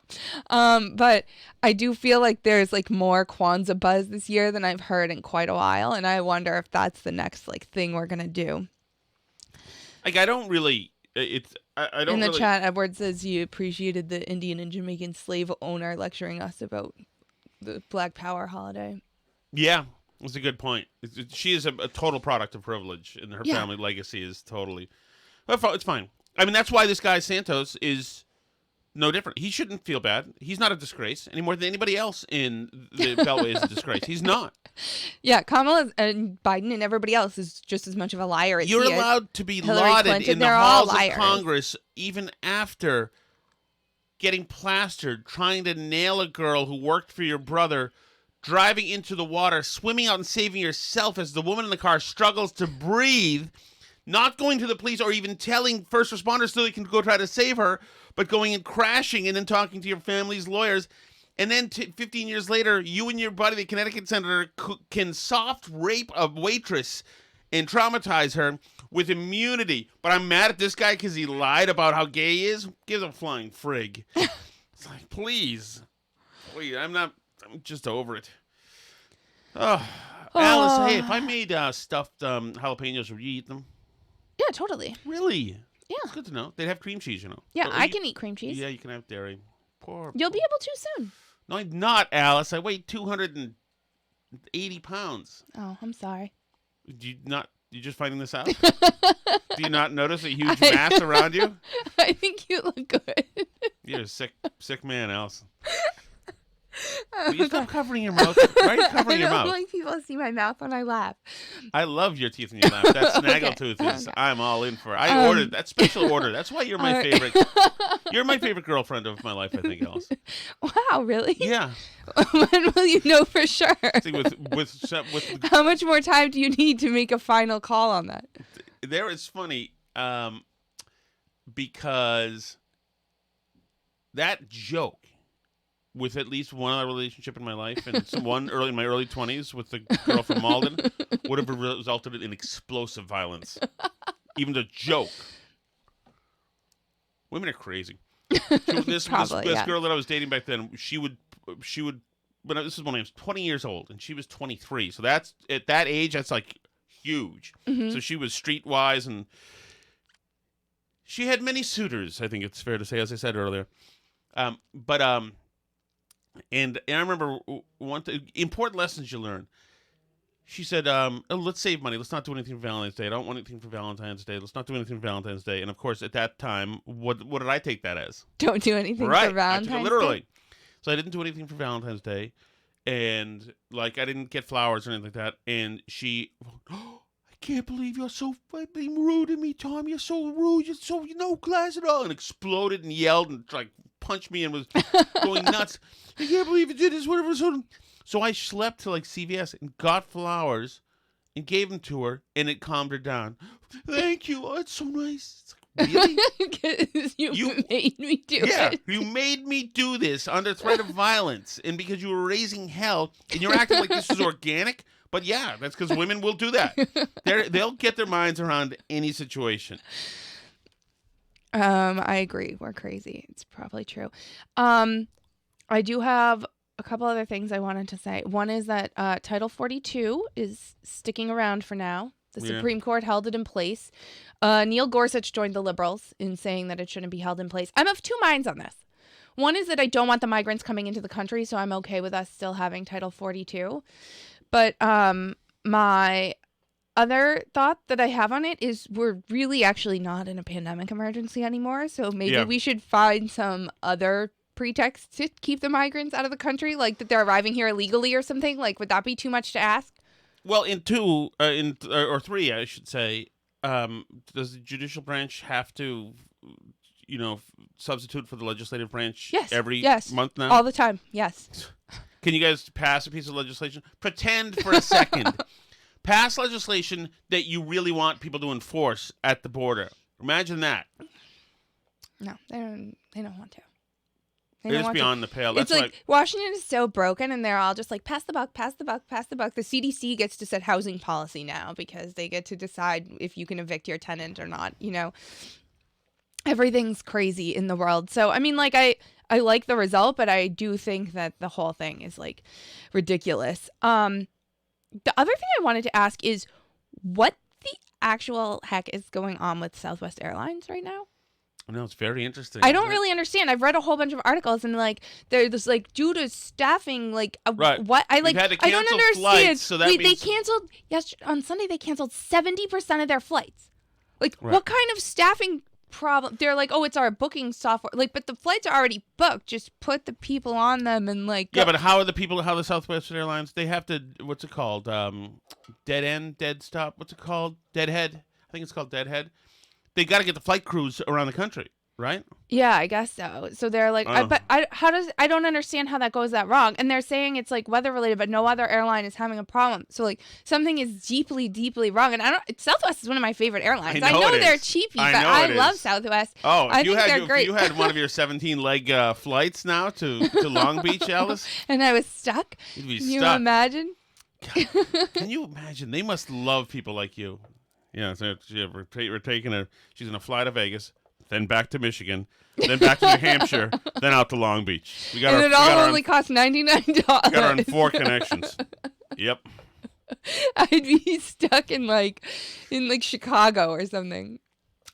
Speaker 2: But I do feel like there's like more Kwanzaa buzz this year than I've heard in quite a while, and I wonder if that's the next like thing we're gonna do.
Speaker 1: Like, I don't really. I don't.
Speaker 2: In the
Speaker 1: really...
Speaker 2: chat, Edward says you appreciated the Indian and Jamaican slave owner lecturing us about the Black Power holiday.
Speaker 1: Yeah, that's a good point. She is a total product of privilege, and her family legacy is totally. It's fine. I mean, that's why this guy Santos is no different. He shouldn't feel bad. He's not a disgrace any more than anybody else in the Beltway is a disgrace. He's not.
Speaker 2: Yeah, Kamala and Biden and everybody else is just as much of a liar as
Speaker 1: You're
Speaker 2: he is.
Speaker 1: allowed to be
Speaker 2: Hillary
Speaker 1: lauded
Speaker 2: Clinton,
Speaker 1: in the
Speaker 2: they're all
Speaker 1: halls of
Speaker 2: liars.
Speaker 1: Congress even after getting plastered, trying to nail a girl who worked for your brother, driving into the water, swimming out and saving yourself as the woman in the car struggles to breathe, not going to the police or even telling first responders so they can go try to save her, but going and crashing and then talking to your family's lawyers. And then 15 years later, you and your buddy, the Connecticut senator, can soft rape a waitress and traumatize her with immunity. But I'm mad at this guy because he lied about how gay he is. Gives a flying frig. It's like, please. Wait, I'm just over it. Oh, Alice, hey, if I made stuffed jalapenos, would you eat them?
Speaker 2: Yeah, totally.
Speaker 1: Really?
Speaker 2: Yeah.
Speaker 1: It's good to know. They'd have cream cheese, you know.
Speaker 2: Yeah,
Speaker 1: But
Speaker 2: I can eat cream cheese.
Speaker 1: Yeah, you can have dairy.
Speaker 2: You'll be able to soon.
Speaker 1: No, I'm not, Alice. I weigh 280 pounds.
Speaker 2: Oh, I'm sorry.
Speaker 1: You just finding this out? Do you not notice a huge mass around you?
Speaker 2: I think you look good.
Speaker 1: You're a sick man, Alice. Will you stop covering your mouth? Why are you covering your mouth?
Speaker 2: I don't like people to see my mouth when I laugh.
Speaker 1: I love your teeth in your laugh. That snaggletooth is, I'm all in for. I ordered that special order. That's why you're my favorite. You're my favorite girlfriend of my life, I think, Alice.
Speaker 2: Wow, really?
Speaker 1: Yeah.
Speaker 2: When will you know for sure?
Speaker 1: See, with
Speaker 2: How much more time do you need to make a final call on that?
Speaker 1: there is funny, because that joke with at least one other relationship in my life and one in my early 20s with the girl from Malden would have resulted in explosive violence. Even the joke. Women are crazy. This girl that I was dating back then, she would this is when I was 20 years old and she was 23. So that's at that age, that's like huge.
Speaker 2: Mm-hmm.
Speaker 1: So she was streetwise and she had many suitors, I think it's fair to say, as I said earlier. And I remember one important lessons you learn. She said, let's save money. Let's not do anything for Valentine's Day. I don't want anything for Valentine's Day. Let's not do anything for Valentine's Day. And, of course, at that time, what did I take that as?
Speaker 2: Don't do anything for Valentine's Day.
Speaker 1: Literally. So I didn't do anything for Valentine's Day. And, like, I didn't get flowers or anything like that. And she, oh, I can't believe you're so being rude to me, Tom. You're so rude. You're so no class at all. And exploded and yelled and, like, punched me and was going nuts. I can't believe you did this, whatever. So I schlepped to like CVS and got flowers and gave them to her, and it calmed her down. Thank you. Oh, it's so nice. It's like, really?
Speaker 2: Because you made me do it.
Speaker 1: Yeah, you made me do this under threat of violence, and because you were raising hell, and you're acting like this is organic. But yeah, that's because women will do that. They'll get their minds around any situation.
Speaker 2: I agree. We're crazy. It's probably true. I do have a couple other things I wanted to say. One is that Title 42 is sticking around for now. The Supreme Court held it in place. Neil Gorsuch joined the Liberals in saying that it shouldn't be held in place. I'm of two minds on this. One is that I don't want the migrants coming into the country, so I'm okay with us still having Title 42. But my other thought that I have on it is we're really actually not in a pandemic emergency anymore. So maybe we should find some other pretext to keep the migrants out of the country, like that they're arriving here illegally or something. Like, would that be too much to ask?
Speaker 1: Well, in two, or three, I should say, does the judicial branch have to, substitute for the legislative branch every month now?
Speaker 2: All the time, yes.
Speaker 1: Can you guys pass a piece of legislation? Pretend for a second. Pass legislation that you really want people to enforce at the border. Imagine that.
Speaker 2: No, they don't want to.
Speaker 1: It's beyond the pale. That's
Speaker 2: it's like Washington is so broken, and they're all just like, pass the buck, pass the buck, pass the buck. The CDC gets to set housing policy now because they get to decide if you can evict your tenant or not, everything's crazy in the world. So, I mean, like, I like the result, but I do think that the whole thing is, like, ridiculous. The other thing I wanted to ask is what the actual heck is going on with Southwest Airlines right now?
Speaker 1: No, it's very interesting.
Speaker 2: I don't really understand. I've read a whole bunch of articles and like there's like due to staffing, like
Speaker 1: Right.
Speaker 2: what I like.
Speaker 1: We've had to
Speaker 2: I don't
Speaker 1: cancel
Speaker 2: understand.
Speaker 1: flights, so that
Speaker 2: they
Speaker 1: means-
Speaker 2: canceled on Sunday. They canceled 70% of their flights. Like
Speaker 1: Right.
Speaker 2: what kind of staffing problem? They're like, oh, it's our booking software. Like, but the flights are already booked. Just put the people on them and like.
Speaker 1: Yeah, but how are the people? How the Southwest Airlines? They have to. What's it called? Dead end, dead stop. What's it called? Deadhead. I think it's called deadhead. They got to get the flight crews around the country, right?
Speaker 2: Yeah, I guess so. So they're like,
Speaker 1: Oh.
Speaker 2: I don't understand how that goes that wrong. And they're saying it's like weather related, but no other airline is having a problem. So like something is deeply, deeply wrong. And Southwest is one of my favorite airlines. I know
Speaker 1: it
Speaker 2: they're
Speaker 1: is.
Speaker 2: cheapy,
Speaker 1: I
Speaker 2: but
Speaker 1: know
Speaker 2: I
Speaker 1: it
Speaker 2: love
Speaker 1: is.
Speaker 2: Southwest.
Speaker 1: Oh,
Speaker 2: I
Speaker 1: if you
Speaker 2: think
Speaker 1: had
Speaker 2: they're great.
Speaker 1: if you had one of your 17-leg flights now to Long Beach, Alice,
Speaker 2: And I was stuck.
Speaker 1: you'd be
Speaker 2: Can you
Speaker 1: stuck.
Speaker 2: imagine?
Speaker 1: Can you imagine? They must love people like you. Yeah, so we're taking her. She's gonna fly to Vegas, then back to Michigan, then back to New Hampshire, then out to Long Beach. We got
Speaker 2: And
Speaker 1: her.
Speaker 2: it
Speaker 1: we got
Speaker 2: all
Speaker 1: her
Speaker 2: only
Speaker 1: on,
Speaker 2: costs $99.
Speaker 1: got her on 4 connections. Yep.
Speaker 2: I'd be stuck in Chicago or something.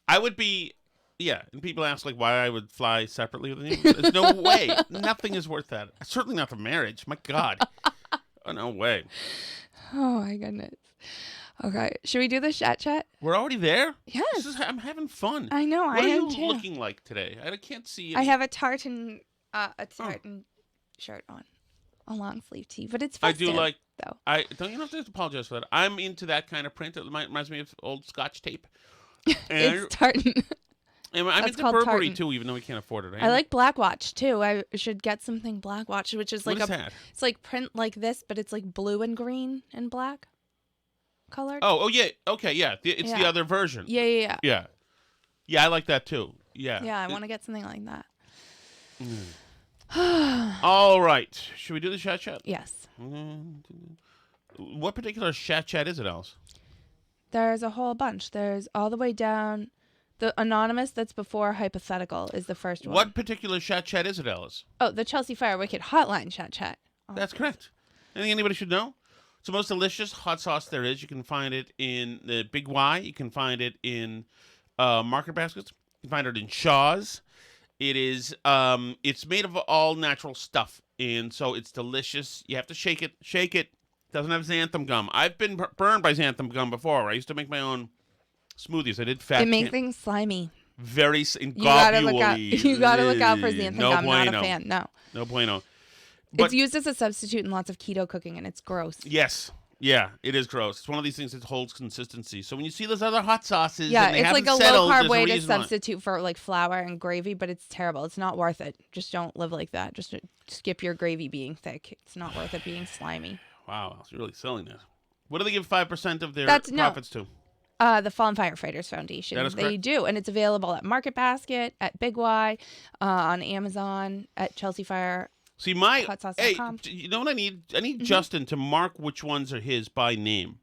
Speaker 1: I would be. Yeah, and people ask like why I would fly separately with you. There's no way. Nothing is worth that. Certainly not the marriage. My God. Oh, no way.
Speaker 2: Oh my goodness. Okay, should we do the chat?
Speaker 1: We're already there?
Speaker 2: Yes.
Speaker 1: I'm having fun.
Speaker 2: I know.
Speaker 1: What
Speaker 2: I
Speaker 1: are
Speaker 2: am
Speaker 1: you
Speaker 2: too.
Speaker 1: looking like today? I can't see.
Speaker 2: I have a tartan shirt on, a long sleeve tee, but it's
Speaker 1: I
Speaker 2: festive,
Speaker 1: do like.
Speaker 2: though.
Speaker 1: I don't. You don't have to apologize for that. I'm into that kind of print. It reminds me of old Scotch tape. And,
Speaker 2: It's tartan.
Speaker 1: and I'm
Speaker 2: that's
Speaker 1: into
Speaker 2: called
Speaker 1: Burberry
Speaker 2: tartan.
Speaker 1: too, even though we can't afford it.
Speaker 2: I like Black Watch too. I should get something Black Watch, which is
Speaker 1: What
Speaker 2: like
Speaker 1: is that?
Speaker 2: it's like print like this, but it's like blue and green and black colored.
Speaker 1: Oh yeah. Okay, yeah. It's the
Speaker 2: Yeah.
Speaker 1: other version.
Speaker 2: Yeah.
Speaker 1: Yeah. Yeah, I like that too. Yeah.
Speaker 2: Yeah, I want to get something like that.
Speaker 1: All right. Should we do the chat?
Speaker 2: Yes.
Speaker 1: What particular chat is it, Alice?
Speaker 2: There's a whole bunch. There's all the way down. The anonymous that's before hypothetical is the first one.
Speaker 1: What particular chat is it, Alice?
Speaker 2: Oh, the Chelsea Fire Wicked hotline chat. Oh.
Speaker 1: That's correct. Anything anybody should know? It's the most delicious hot sauce there is. You can find it in the Big Y. You can find it in Market Baskets. You can find it in Shaw's. It is. It's made of all natural stuff, and so it's delicious. You have to shake it. Shake it. Doesn't have xanthan gum. I've been burned by xanthan gum before. I used to make my own smoothies. I did fat.
Speaker 2: It makes things slimy.
Speaker 1: Very
Speaker 2: You gotta look out.
Speaker 1: globulary.
Speaker 2: You gotta look out for xanthan
Speaker 1: No
Speaker 2: gum. Not a
Speaker 1: bueno.
Speaker 2: fan. No.
Speaker 1: No bueno. But
Speaker 2: It's used as a substitute in lots of keto cooking, and it's gross.
Speaker 1: yes, yeah, it is gross. It's one of these things that holds consistency. So when you see those other hot sauces,
Speaker 2: Yeah,
Speaker 1: and they
Speaker 2: it's like
Speaker 1: haven't
Speaker 2: a
Speaker 1: settled,
Speaker 2: low carb
Speaker 1: there's
Speaker 2: way to
Speaker 1: reason why.
Speaker 2: substitute for like flour and gravy, but it's terrible. It's not worth it. Just don't live like that. Just skip your gravy being thick. It's not worth it being slimy.
Speaker 1: Wow, it's really selling this. What do they give 5% of their
Speaker 2: That's- no.
Speaker 1: profits to?
Speaker 2: The Fallen Firefighters Foundation.
Speaker 1: That is
Speaker 2: They
Speaker 1: correct.
Speaker 2: do, and it's available at Market Basket, at Big Y, on Amazon, at Chelsea Fire.
Speaker 1: See, my
Speaker 2: hotsauce.com.
Speaker 1: hey, you know what I need? I need Justin to mark which ones are his by name,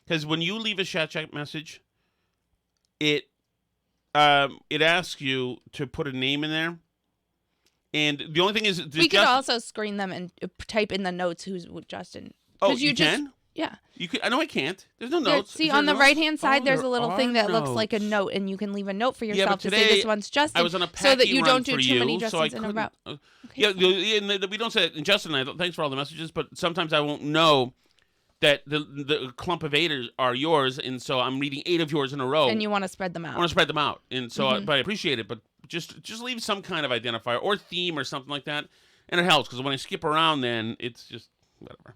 Speaker 1: because when you leave a chat message, it asks you to put a name in there, and the only thing is,
Speaker 2: We could also screen them and type in the notes who's with Justin.
Speaker 1: Oh,
Speaker 2: 'Cause
Speaker 1: you
Speaker 2: just,
Speaker 1: can?
Speaker 2: Yeah.
Speaker 1: You could. I know I can't. There's no
Speaker 2: There-
Speaker 1: notes.
Speaker 2: see,
Speaker 1: Is there
Speaker 2: on the
Speaker 1: notes?
Speaker 2: right-hand side,
Speaker 1: Oh,
Speaker 2: there's a
Speaker 1: there
Speaker 2: little
Speaker 1: are
Speaker 2: thing that looks like a
Speaker 1: notes.
Speaker 2: note, and you can leave a note for
Speaker 1: Yeah,
Speaker 2: yourself
Speaker 1: but
Speaker 2: to
Speaker 1: today
Speaker 2: say this one's Justin,
Speaker 1: I was on a
Speaker 2: so that
Speaker 1: packing
Speaker 2: you
Speaker 1: run
Speaker 2: don't do
Speaker 1: for
Speaker 2: too many
Speaker 1: you, so I
Speaker 2: Justins in a row.
Speaker 1: couldn't.
Speaker 2: Okay,
Speaker 1: And we don't say it. And Justin, thanks for all the messages, but sometimes I won't know that the clump of 8 are yours, and so I'm reading 8 of yours in a row.
Speaker 2: And you want to spread them
Speaker 1: I
Speaker 2: out.
Speaker 1: want to spread them out, and so but I appreciate it. But just leave some kind of identifier or theme or something like that, and it helps because when I skip around, then it's just whatever.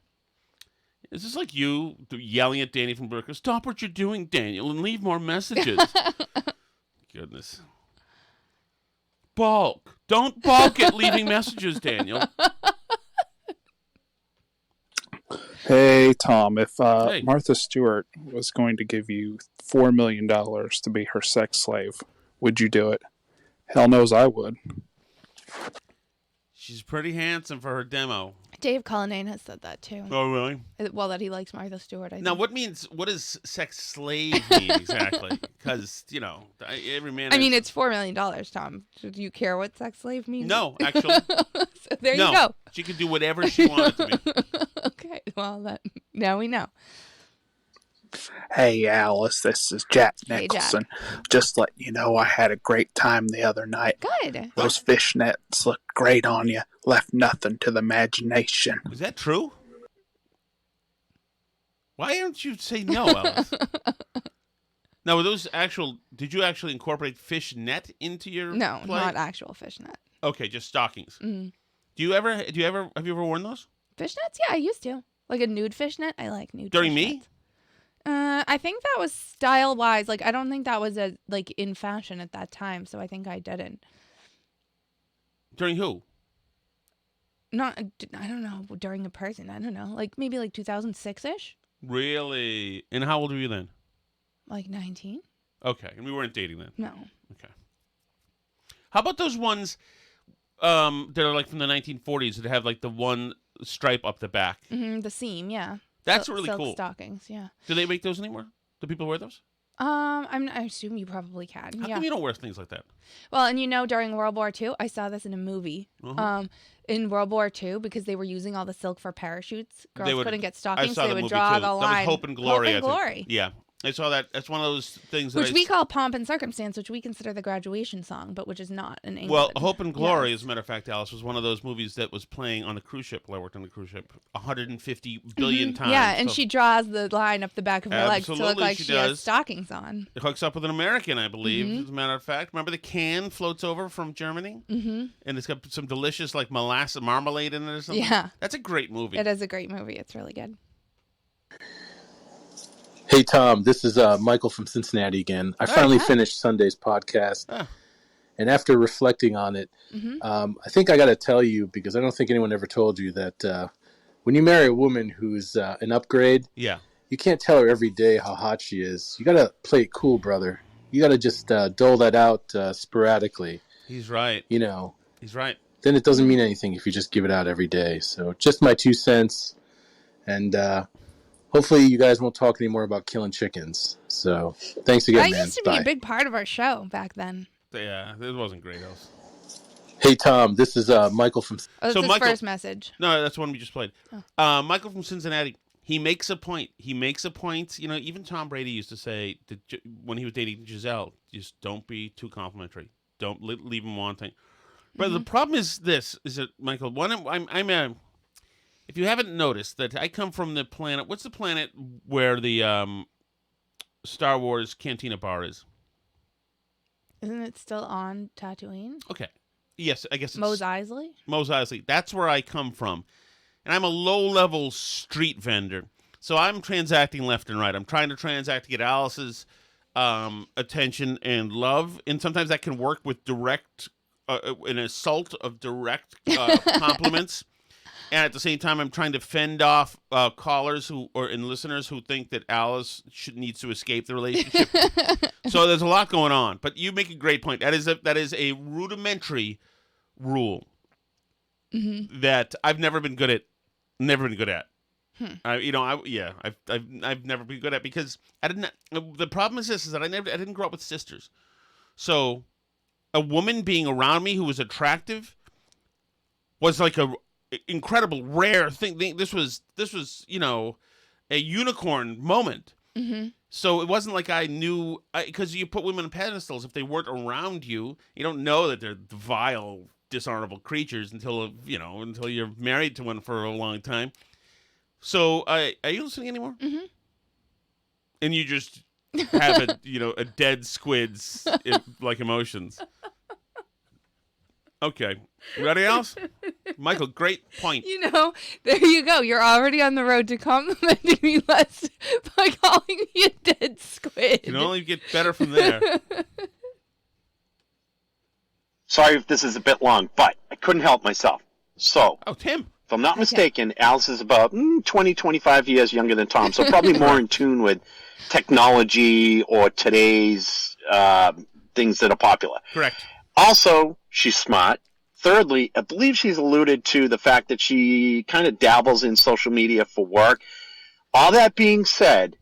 Speaker 1: Is this like you yelling at Danny from Brooklyn? Stop what you're doing, Daniel, and leave more messages. Goodness. Balk. Don't balk at leaving messages, Daniel.
Speaker 5: Hey, Tom, if
Speaker 1: Hey.
Speaker 5: Martha Stewart was going to give you $4 million to be her sex slave, would you do it? Hell knows I would.
Speaker 1: She's pretty handsome for her demo.
Speaker 2: Dave Cullinane has said that too.
Speaker 1: Oh, really?
Speaker 2: Well, that he likes Martha Stewart. I think.
Speaker 1: Now, what does sex slave mean exactly? Because, every man...
Speaker 2: I mean, it's $4 million, Tom. Do you care what sex slave means?
Speaker 1: No, actually.
Speaker 2: So there you go.
Speaker 1: She could do whatever she wanted to be.
Speaker 2: Okay, well, now we know.
Speaker 5: Hey, Alice, this is Jack
Speaker 2: Hey,
Speaker 5: Nicholson. Just letting you know I had a great time the other night.
Speaker 2: Good.
Speaker 5: Those fishnets looked great on you. Left nothing to the imagination.
Speaker 1: Is that true? Why don't you say no, Alice? Now, did you actually incorporate fishnet into your
Speaker 2: No,
Speaker 1: play?
Speaker 2: not actual fishnet.
Speaker 1: Okay, just stockings.
Speaker 2: Mm.
Speaker 1: Have you ever worn those?
Speaker 2: Fishnets? Yeah, I used to. Like a nude fishnet? I like nude
Speaker 1: During
Speaker 2: fishnets.
Speaker 1: me?
Speaker 2: I think that was style-wise. Like, I don't think that was in fashion at that time, so I think I didn't.
Speaker 1: During who?
Speaker 2: I don't know, during a person. I don't know. Like, maybe 2006-ish?
Speaker 1: Really? And how old were you then?
Speaker 2: Like 19?
Speaker 1: Okay, and we weren't dating then?
Speaker 2: No.
Speaker 1: Okay. How about those ones that are like from the 1940s that have like the one stripe up the back?
Speaker 2: Mm-hmm, the seam, yeah.
Speaker 1: That's really
Speaker 2: silk
Speaker 1: cool.
Speaker 2: Stockings, yeah.
Speaker 1: Do they make those anymore? Do people wear those?
Speaker 2: I assume you probably can.
Speaker 1: How
Speaker 2: Yeah.
Speaker 1: come you don't wear things like that?
Speaker 2: Well, and during World War II, I saw this in a movie.
Speaker 1: Uh-huh.
Speaker 2: In World War II, because they were using all the silk for parachutes, girls couldn't get
Speaker 1: I
Speaker 2: stockings,
Speaker 1: saw
Speaker 2: so
Speaker 1: the
Speaker 2: they would
Speaker 1: movie
Speaker 2: draw
Speaker 1: too.
Speaker 2: the
Speaker 1: That
Speaker 2: line.
Speaker 1: was Hope and Glory.
Speaker 2: Hope and
Speaker 1: I think.
Speaker 2: Glory.
Speaker 1: Yeah, I saw that. That's one of those things that
Speaker 2: Which we call Pomp and Circumstance, which we consider the graduation song, but which is not in England.
Speaker 1: Well, Hope and Glory,
Speaker 2: Yeah.
Speaker 1: as a matter of fact, Alice, was one of those movies that was playing on the cruise ship while I worked on the cruise ship 150 billion times.
Speaker 2: Yeah, and
Speaker 1: So
Speaker 2: she draws the line up the back of her legs to look
Speaker 1: Absolutely,
Speaker 2: like
Speaker 1: she
Speaker 2: she has
Speaker 1: does.
Speaker 2: stockings on.
Speaker 1: it hooks up with an American, I believe, as a matter of fact. Remember the can floats over from Germany? Mm-hmm. And it's got some delicious, like, molasses marmalade in it or something?
Speaker 2: Yeah.
Speaker 1: That's a great movie.
Speaker 2: It is a great movie. It's really good.
Speaker 6: Hey, Tom, this is Michael from Cincinnati again. I finally finished Sunday's podcast, and after reflecting on it, I think I got to tell you, because I don't think anyone ever told you, that when you marry a woman who's an upgrade,
Speaker 1: Yeah.
Speaker 6: you can't tell her every day how hot she is. You got to play it cool, brother. You got to just dole that out sporadically.
Speaker 1: He's right. He's right.
Speaker 6: Then it doesn't mean anything if you just give it out every day. So just my 2 cents, and hopefully you guys won't talk anymore about killing chickens. So thanks again,
Speaker 2: That
Speaker 6: man.
Speaker 2: used to
Speaker 6: Bye.
Speaker 2: be a big part of our show back then.
Speaker 1: Yeah, it wasn't great, Alice.
Speaker 6: Hey, Tom, this is Michael from...
Speaker 2: Oh, that's
Speaker 1: So
Speaker 2: his
Speaker 1: Michael-
Speaker 2: first message.
Speaker 1: No, that's the one we just played. Michael from Cincinnati. He makes a point. Even Tom Brady used to say that when he was dating Giselle, just don't be too complimentary. Don't leave him wanting. But the problem is this: is that Michael? If you haven't noticed, that I come from the planet. What's the planet where the Star Wars Cantina bar is?
Speaker 2: Isn't it still on Tatooine?
Speaker 1: Okay. Yes, I guess it's
Speaker 2: Mos Eisley?
Speaker 1: Mos Eisley. That's where I come from. And I'm a low-level street vendor. So I'm transacting left and right. I'm trying to transact to get Alice's attention and love. And sometimes that can work with an assault of direct compliments. And at the same time, I'm trying to fend off callers and listeners who think that Alice needs to escape the relationship. So there's a lot going on. But you make a great point. That is a rudimentary rule that I've never been good at. Never been good at. I've never been good at, because I didn't. The problem is this: is that I didn't grow up with sisters, so a woman being around me who was attractive was like a incredible rare thing. This was a unicorn moment. So it wasn't like I knew, because you put women on pedestals. If they weren't around you, you don't know that they're vile, dishonorable creatures until you're married to one for a long time. So are you listening anymore? Mm-hmm. And you just have a dead squid's like emotions. Okay, ready, Alice? Michael, great point.
Speaker 2: There you go. You're already on the road to complimenting me less by calling me a dead squid.
Speaker 1: You can only get better from there.
Speaker 7: Sorry if this is a bit long, but I couldn't help myself. So,
Speaker 1: Tim.
Speaker 7: if I'm not mistaken, Alice is about 20, 25 years younger than Tom, so probably more in tune with technology or today's things that are popular.
Speaker 1: Correct.
Speaker 7: Also, she's smart, thirdly, I believe she's alluded to the fact that she kind of dabbles in social media for work. All that being said,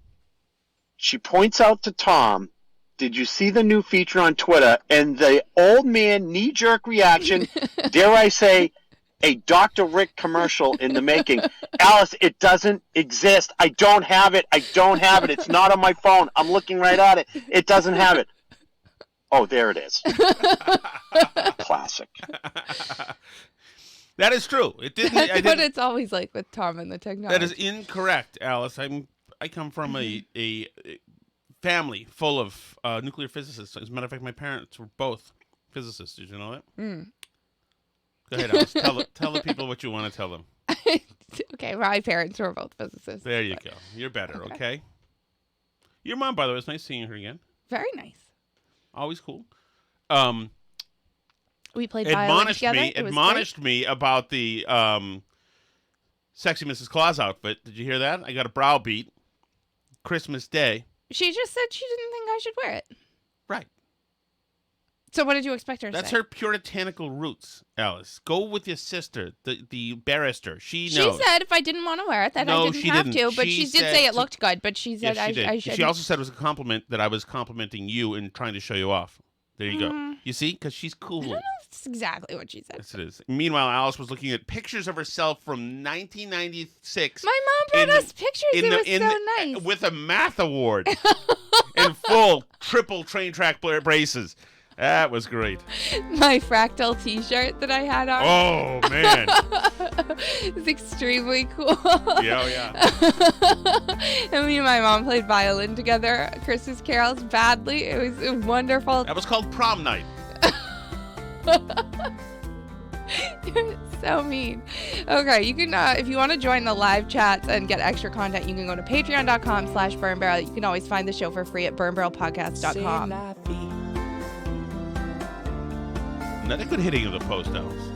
Speaker 7: she points out to Tom, did you see the new feature on Twitter? And the old man knee-jerk reaction, dare I say, a Dr. Rick commercial in the making. Alice, it doesn't exist. I don't have it. It's not on my phone. I'm looking right at it. It doesn't have it. Oh, there it is. Classic.
Speaker 1: That is true. It didn't.
Speaker 2: That's what it's always like with Tom and the technology.
Speaker 1: That is incorrect, Alice. I come from a family full of nuclear physicists. As a matter of fact, my parents were both physicists. Did you know that?
Speaker 2: Mm.
Speaker 1: Go ahead, Alice. Tell the people what you want to tell them.
Speaker 2: Okay, my parents were both physicists.
Speaker 1: There you go. You're better, okay? Your mom, by the way, it's nice seeing her again.
Speaker 2: Very nice.
Speaker 1: Always cool.
Speaker 2: We played violin together.
Speaker 1: Admonished me about the sexy Mrs. Claus outfit. Did you hear that? I got a browbeat. Christmas Day.
Speaker 2: She just said she didn't think I should wear it.
Speaker 1: Right.
Speaker 2: So what did you expect her to say?
Speaker 1: That's her puritanical roots, Alice. Go with your sister, the barrister. She knows.
Speaker 2: She said if I didn't want to wear it, that I didn't have to. But she did say it looked good. But she said I should.
Speaker 1: She also said it was a compliment that I was complimenting you and trying to show you off. There you go. You see? Because she's cool.
Speaker 2: I don't know if that's exactly what she said.
Speaker 1: Yes, it is. Meanwhile, Alice was looking at pictures of herself from 1996.
Speaker 2: My mom brought us pictures. It was so nice.
Speaker 1: With a math award. In full triple train track braces. That was great.
Speaker 2: My fractal T-shirt that I had on.
Speaker 1: Oh, man.
Speaker 2: It's extremely cool.
Speaker 1: Yeah.
Speaker 2: And me and my mom played violin together. Christmas carols badly. It was wonderful.
Speaker 1: That was called prom night.
Speaker 2: You're so mean. Okay, you can, if you want to join the live chats and get extra content, you can go to patreon.com/burnbarrel. You can always find the show for free at burnbarrelpodcast.com.
Speaker 1: Another good hitting of the post, Alice.